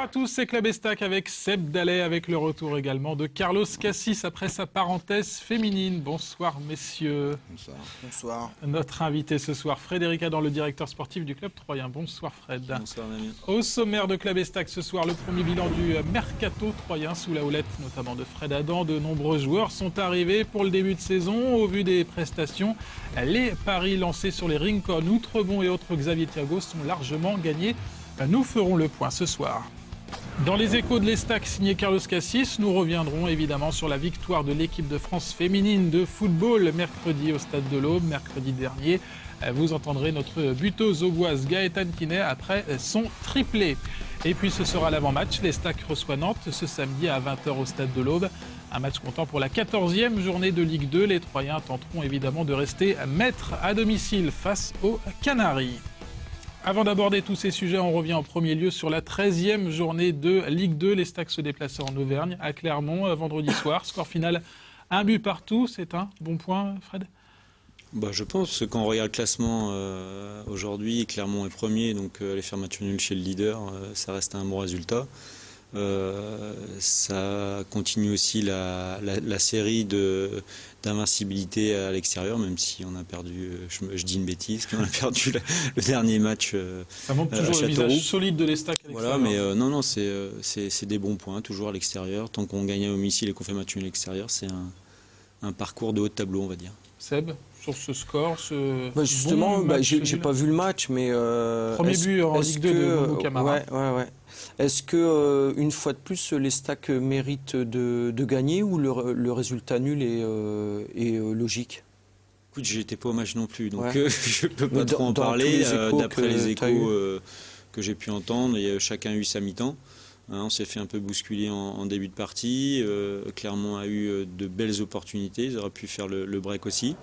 à tous, c'est Club Estac avec Seb Dallet, avec le retour également de Carlos Cassis après sa parenthèse féminine. Bonsoir messieurs. Bonsoir. Bonsoir. Notre invité ce soir, Frédéric Adam, le directeur sportif du club troyen. Bonsoir Fred. Bonsoir Damien. Au sommaire de Club Estac ce soir, le premier bilan du mercato troyen sous la houlette notamment de Fred Adam. De nombreux joueurs sont arrivés pour le début de saison. Au vu des prestations, les paris lancés sur les Rincon, Outrebon et autres Xavier Thiago sont largement gagnés. Nous ferons le point ce soir. Dans les échos de l'Estac signé Carlos Cassis, nous reviendrons évidemment sur la victoire de l'équipe de France féminine de football mercredi au Stade de l'Aube, mercredi dernier. Vous entendrez notre buteuse auboise Gaëtane Quinet après son triplé. Et puis ce sera l'avant-match, l'Estac reçoit Nantes ce samedi à 20h au Stade de l'Aube. Un match comptant pour la 14e journée de Ligue 2. Les Troyens tenteront évidemment de rester maîtres à domicile face aux Canaries. Avant d'aborder tous ces sujets, on revient en premier lieu sur la 13e journée de Ligue 2. L'Estac se déplaçait en Auvergne, à Clermont, vendredi soir. Score final, 1 but partout. C'est un bon point, Fred ? Je pense que quand on regarde le classement aujourd'hui, Clermont est premier, donc aller faire match nul chez le leader, ça reste un bon résultat. Ça continue aussi la série d'invincibilité à l'extérieur, même si on a perdu, je dis une bêtise, qu'on a perdu le dernier match. Ça montre toujours le visage solide de l'Estac à l'extérieur. Voilà, mais non, c'est des bons points, toujours à l'extérieur. Tant qu'on gagne à domicile et qu'on fait match nul à l'extérieur, c'est un parcours de haut de tableau, on va dire. Seb, sur ce score, justement, j'ai pas vu le match, mais premier but en Ligue 2 de Boubou Camara. Ouais. Est-ce que une fois de plus, l'Estac mérite de gagner ou le résultat nul est logique? Écoute, j'étais pas au match non plus, donc ouais. Je peux pas trop en parler. D'après les échos que j'ai pu entendre, chacun a eu sa mi-temps. On s'est fait un peu bousculer en début de partie. Clermont a eu de belles opportunités. Ils auraient pu faire le break aussi.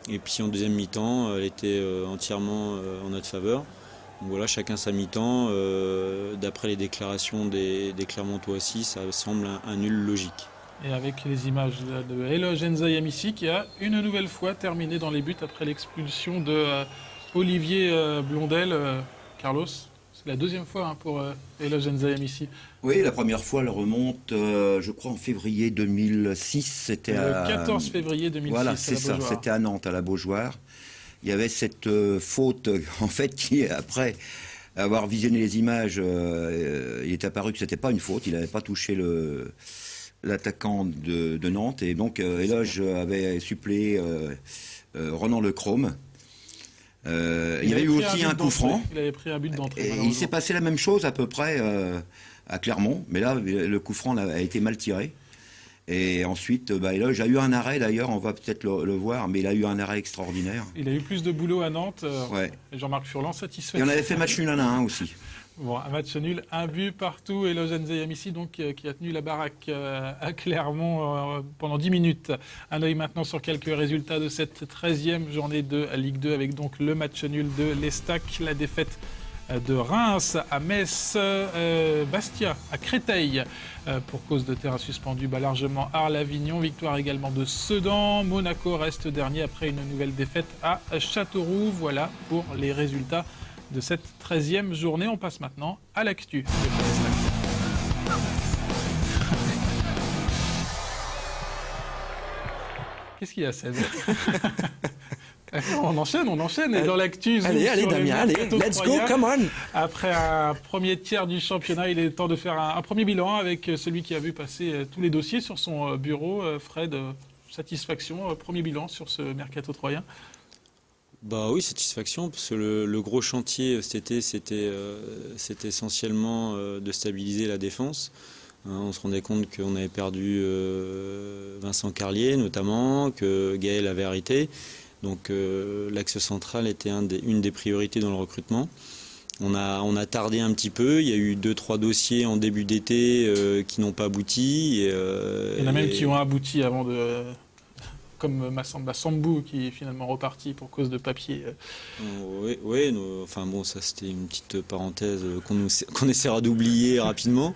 Et puis en deuxième mi-temps, elle était entièrement en notre faveur. Donc voilà, chacun sa mi-temps. D'après les déclarations des Clermontois aussi, ça semble un nul logique. Et avec les images de Eloge Nzayamissi qui a une nouvelle fois terminé dans les buts après l'expulsion de Olivier Blondel. Carlos, c'est la deuxième fois pour Eloge Nzayamissi. Oui, la première fois, elle remonte, je crois, en février 2006. C'était le 14 février 2006. Voilà, c'est ça, c'était à Nantes, à la Beaujoire. Il y avait cette faute, en fait, qui, après avoir visionné les images, il est apparu que ce n'était pas une faute. Il n'avait pas touché l'attaquant de Nantes. Et donc, Eloge avait suppléé Ronan Lecrome. Il y avait eu aussi un coup franc. Il avait pris un but d'entrée. Et il s'est passé la même chose à peu près à Clermont. Mais là, le coup franc a été mal tiré. Et ensuite, Eloge a eu un arrêt d'ailleurs, on va peut-être le voir, mais il a eu un arrêt extraordinaire. Il a eu plus de boulot à Nantes. Ouais. Et Jean-Marc Furlan satisfait. Et on avait fait match nul 1-1 aussi. Bon, un match nul, un but partout. Eloge Nzayamissi donc qui a tenu la baraque à Clermont pendant 10 minutes. Un œil maintenant sur quelques résultats de cette 13e journée de Ligue 2 avec donc le match nul de l'Estac, la défaite de Reims à Metz, Bastia à Créteil pour cause de terrain suspendu, largement Arles-Avignon, victoire également de Sedan. Monaco reste dernier après une nouvelle défaite à Châteauroux. Voilà pour les résultats de cette 13e journée. On passe maintenant à l'actu. Qu'est-ce qu'il y a, Seb? On enchaîne. Et dans l'actu, allez Damien, allez, let's go, come on. Après un premier tiers du championnat, il est temps de faire un premier bilan avec celui qui a vu passer tous les dossiers sur son bureau. Fred, satisfaction, premier bilan sur ce mercato troyen? Oui, satisfaction, parce que le gros chantier cet été, c'était essentiellement de stabiliser la défense. On se rendait compte qu'on avait perdu Vincent Carlier notamment, que Gaël avait arrêté. Donc l'axe central était une des priorités dans le recrutement. On a tardé un petit peu, il y a eu 2-3 dossiers en début d'été qui n'ont pas abouti. Il y en a même qui ont abouti avant de... Comme Massamba Sambou qui est finalement reparti pour cause de papier. Oui, ça c'était une petite parenthèse qu'on essaiera d'oublier rapidement.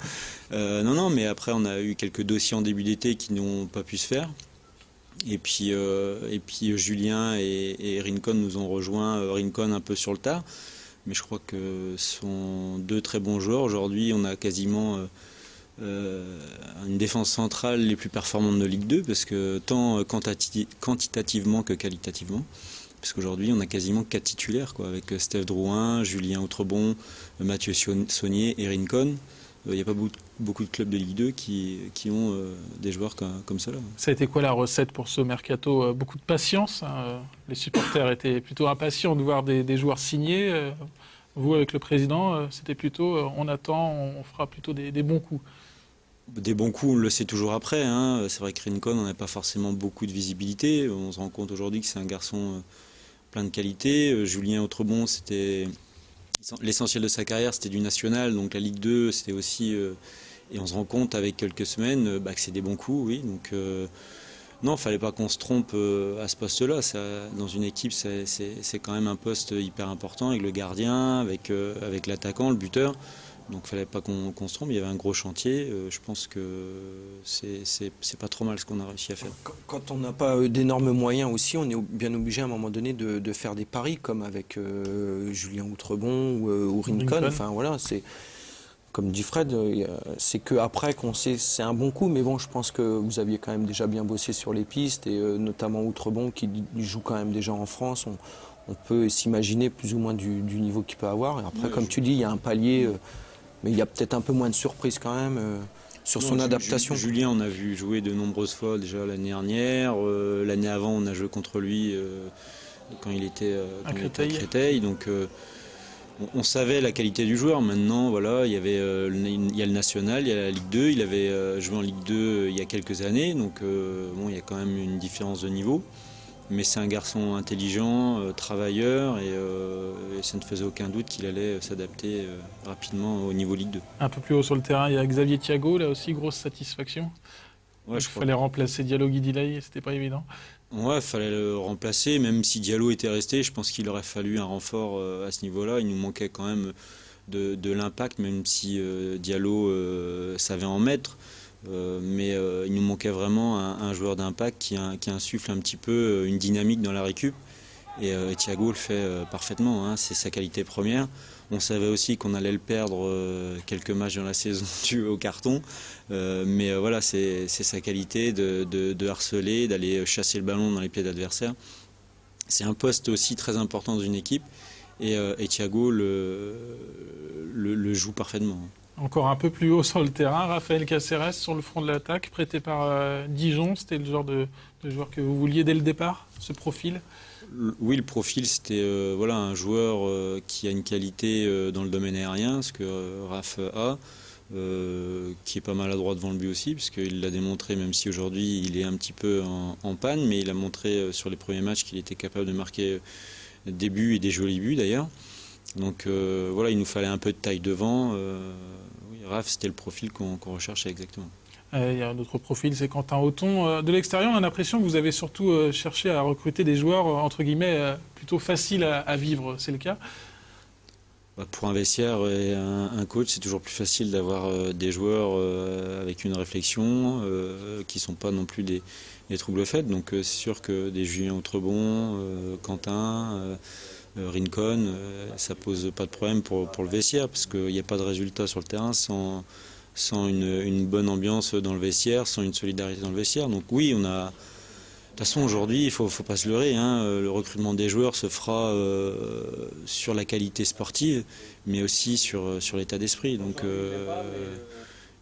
Non, mais après on a eu quelques dossiers en début d'été qui n'ont pas pu se faire. Et puis Julien et Rincon nous ont rejoint, Rincon un peu sur le tard. mais je crois que ce sont 2 très bons joueurs. Aujourd'hui, on a quasiment une défense centrale les plus performantes de Ligue 2, parce que tant quantitativement que qualitativement. Parce qu'aujourd'hui, on a quasiment 4 titulaires, quoi, avec Steph Drouin, Julien Outrebon, Mathieu Saunier et Rincon. Il n'y a pas beaucoup de clubs de Ligue 2 qui ont des joueurs comme cela. Ça a été quoi la recette pour ce mercato? Beaucoup de patience, hein. Les supporters étaient plutôt impatients de voir des joueurs signés. Vous, avec le président, c'était plutôt on attend, on fera plutôt des bons coups. Des bons coups, on le sait toujours après, hein. C'est vrai que Rincon, on n'a pas forcément beaucoup de visibilité. On se rend compte aujourd'hui que c'est un garçon plein de qualités. Julien Outrebon, c'était l'essentiel de sa carrière, c'était du national, donc la Ligue 2, c'était aussi... et on se rend compte avec quelques semaines que c'est des bons coups, oui. Donc non, il ne fallait pas qu'on se trompe à ce poste-là. Dans une équipe, c'est quand même un poste hyper important, avec le gardien, avec l'attaquant, le buteur. Donc il ne fallait pas qu'on se trompe, il y avait un gros chantier. Je pense que c'est pas trop mal ce qu'on a réussi à faire. Quand on n'a pas d'énormes moyens aussi, on est bien obligé à un moment donné de faire des paris, comme avec Julien Outrebon ou Rincon. Enfin voilà, c'est comme dit Fred, c'est qu'après qu'on sait c'est un bon coup, mais bon, je pense que vous aviez quand même déjà bien bossé sur les pistes, et notamment Outrebon qui joue quand même déjà en France. On peut s'imaginer plus ou moins du niveau qu'il peut avoir. Et après, comme tu dis, il y a un palier... mais il y a peut-être un peu moins de surprise quand même sur son adaptation. Julien, on a vu jouer de nombreuses fois déjà l'année dernière. L'année avant, on a joué contre lui quand il était à Créteil. Donc on savait la qualité du joueur. Maintenant, voilà, il y a le national, il y a la Ligue 2. Il avait joué en Ligue 2 il y a quelques années. Donc bon, il y a quand même une différence de niveau. Mais c'est un garçon intelligent, travailleur, et ça ne faisait aucun doute qu'il allait s'adapter rapidement au niveau Ligue 2. Un peu plus haut sur le terrain, il y a Xavier Thiago, là aussi, grosse satisfaction. Ouais, il fallait remplacer Diallo Guidilaï, c'était pas évident. Ouais, il fallait le remplacer, même si Diallo était resté, je pense qu'il aurait fallu un renfort à ce niveau-là. Il nous manquait quand même de l'impact, même si Diallo savait en mettre. Mais il nous manquait vraiment un joueur d'impact qui insuffle un petit peu une dynamique dans la récup. Et Thiago le fait parfaitement, hein, c'est sa qualité première. On savait aussi qu'on allait le perdre quelques matchs dans la saison dû au carton. Mais voilà, c'est sa qualité de harceler, d'aller chasser le ballon dans les pieds d'adversaires. C'est un poste aussi très important dans une équipe. Et Thiago le joue parfaitement. Encore un peu plus haut sur le terrain, Raphaël Caceres sur le front de l'attaque, prêté par Dijon. C'était le genre de joueur que vous vouliez dès le départ, ce profil? Oui, le profil, c'était voilà, un joueur qui a une qualité dans le domaine aérien, ce que Raph a, qui est pas maladroit devant le but aussi, puisqu'il l'a démontré, même si aujourd'hui il est un petit peu en panne, mais il a montré sur les premiers matchs qu'il était capable de marquer des buts et des jolis buts d'ailleurs. Donc voilà, il nous fallait un peu de taille devant. Oui, Raph, c'était le profil qu'on recherchait exactement. Il y a un autre profil, c'est Quentin Auton. De l'extérieur, on a l'impression que vous avez surtout cherché à recruter des joueurs, entre guillemets, plutôt faciles à vivre. C'est le cas? Pour un vestiaire et un coach, c'est toujours plus facile d'avoir des joueurs avec une réflexion, qui ne sont pas non plus des troubles faits. Donc c'est sûr que des Julien Outrebon, Quentin... Rincon, ça pose pas de problème pour le vestiaire, parce qu'il n'y a pas de résultat sur le terrain sans une bonne ambiance dans le vestiaire, sans une solidarité dans le vestiaire. Donc oui, on a... De toute façon, aujourd'hui, il faut pas se leurrer, hein, le recrutement des joueurs se fera sur la qualité sportive, mais aussi sur l'état d'esprit. Donc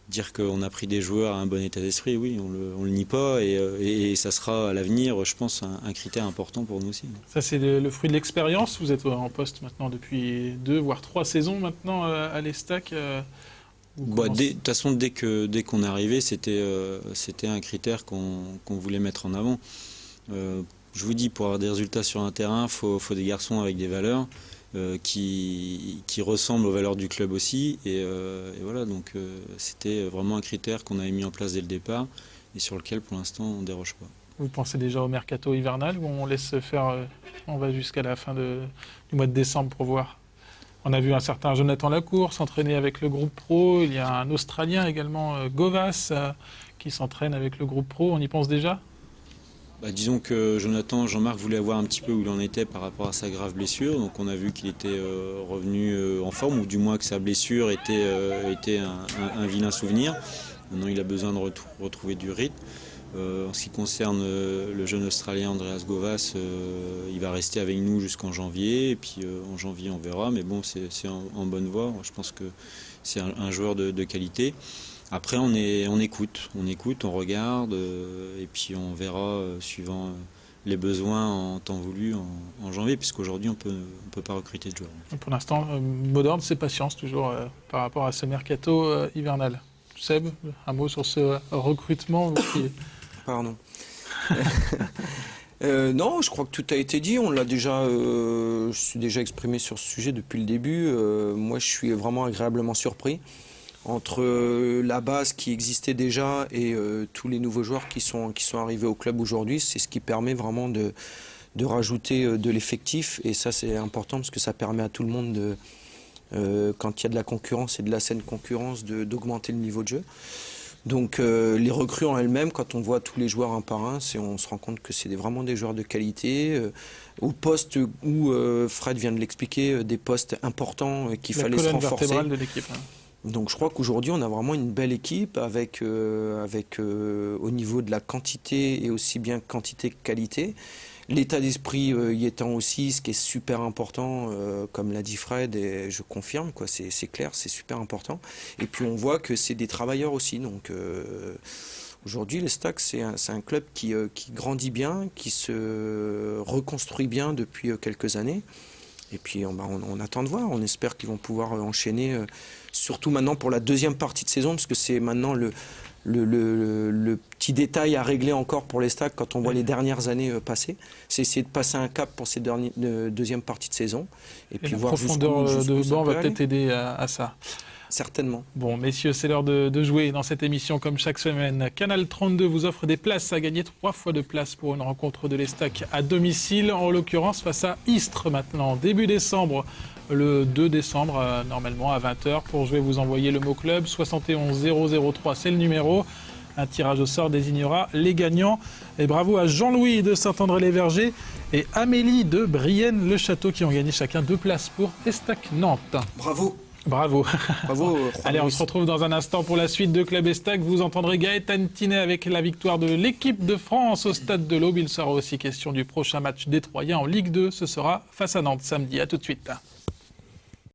dire qu'on a pris des joueurs à un bon état d'esprit, oui, on le nie pas, et ça sera à l'avenir, je pense, un critère important pour nous aussi. Ça, c'est le fruit de l'expérience. Vous êtes en poste maintenant depuis 2 voire 3 saisons maintenant à l'Estac. De toute façon, dès qu'on est arrivé, c'était un critère qu'on voulait mettre en avant. Je vous dis, pour avoir des résultats sur un terrain, il faut des garçons avec des valeurs. Qui ressemble aux valeurs du club aussi, et voilà, donc c'était vraiment un critère qu'on avait mis en place dès le départ et sur lequel pour l'instant on ne déroge pas. Vous pensez déjà au mercato hivernal, ou on laisse faire, on va jusqu'à la fin du mois de décembre pour voir? On a vu un certain Jonathan Lacour s'entraîner avec le groupe pro, il y a un Australien également, Govas, qui s'entraîne avec le groupe pro. On y pense déjà? Disons que Jean-Marc voulait voir un petit peu où il en était par rapport à sa grave blessure. Donc on a vu qu'il était revenu en forme, ou du moins que sa blessure était un vilain souvenir. Maintenant il a besoin de retrouver du rythme. En ce qui concerne le jeune Australien Andreas Govas, il va rester avec nous jusqu'en janvier. Et puis en janvier on verra. Mais bon, c'est en bonne voie. Je pense que c'est un joueur de qualité. Après, on écoute, on regarde, et puis on verra suivant les besoins en temps voulu en janvier, puisqu'aujourd'hui, on peut pas recruter de joueurs. Pour l'instant, mot d'ordre, c'est patience toujours par rapport à ce mercato hivernal. Seb, un mot sur ce recrutement Pardon. Non, je crois que tout a été dit. On l'a déjà, je suis déjà exprimé sur ce sujet depuis le début. Moi, je suis vraiment agréablement surpris. Entre la base qui existait déjà et tous les nouveaux joueurs qui sont arrivés au club aujourd'hui, c'est ce qui permet vraiment de rajouter de l'effectif. Et ça, c'est important parce que ça permet à tout le monde, quand il y a de la concurrence et de la saine concurrence, d'augmenter le niveau de jeu. Donc les recrues en elles-mêmes, quand on voit tous les joueurs un par un, on se rend compte que c'est vraiment des joueurs de qualité. Au poste où, Fred vient de l'expliquer, des postes importants qu'il fallait se renforcer. La colonne vertébrale de l'équipe. Donc je crois qu'aujourd'hui on a vraiment une belle équipe avec au niveau de la quantité et aussi bien quantité que qualité. L'état d'esprit y étant aussi, ce qui est super important, comme l'a dit Fred, et je confirme, quoi, c'est clair, c'est super important. Et puis on voit que c'est des travailleurs aussi. Donc aujourd'hui les Stags c'est un club qui grandit bien, qui se reconstruit bien depuis quelques années. Et puis on attend de voir, on espère qu'ils vont pouvoir enchaîner, surtout maintenant pour la deuxième partie de saison, parce que c'est maintenant le petit détail à régler encore pour les Stags quand on voit les dernières années passées. C'est essayer de passer un cap pour cette deuxième partie de saison. Et puis la voir profondeur de banc va peut-être aider à ça. Certainement. Bon, messieurs, c'est l'heure de jouer dans cette émission comme chaque semaine. Canal 32 vous offre des places à gagner, 3 fois de places pour une rencontre de l'Estac à domicile, en l'occurrence face à Istres maintenant. Début décembre, le 2 décembre, normalement à 20h. Pour jouer, vous envoyez le mot club, 71 003, c'est le numéro. Un tirage au sort désignera les gagnants. Et bravo à Jean-Louis de Saint-André-les-Vergers et Amélie de Brienne-le-Château qui ont gagné chacun 2 places pour Estac Nantes. Bravo. Bravo. Bravo. Allez, on se retrouve dans un instant pour la suite de Club Estac. Vous entendrez Gaëtan Tinet avec la victoire de l'équipe de France au Stade de l'Aube. Il sera aussi question du prochain match des Troyens en Ligue 2. Ce sera face à Nantes samedi. À tout de suite.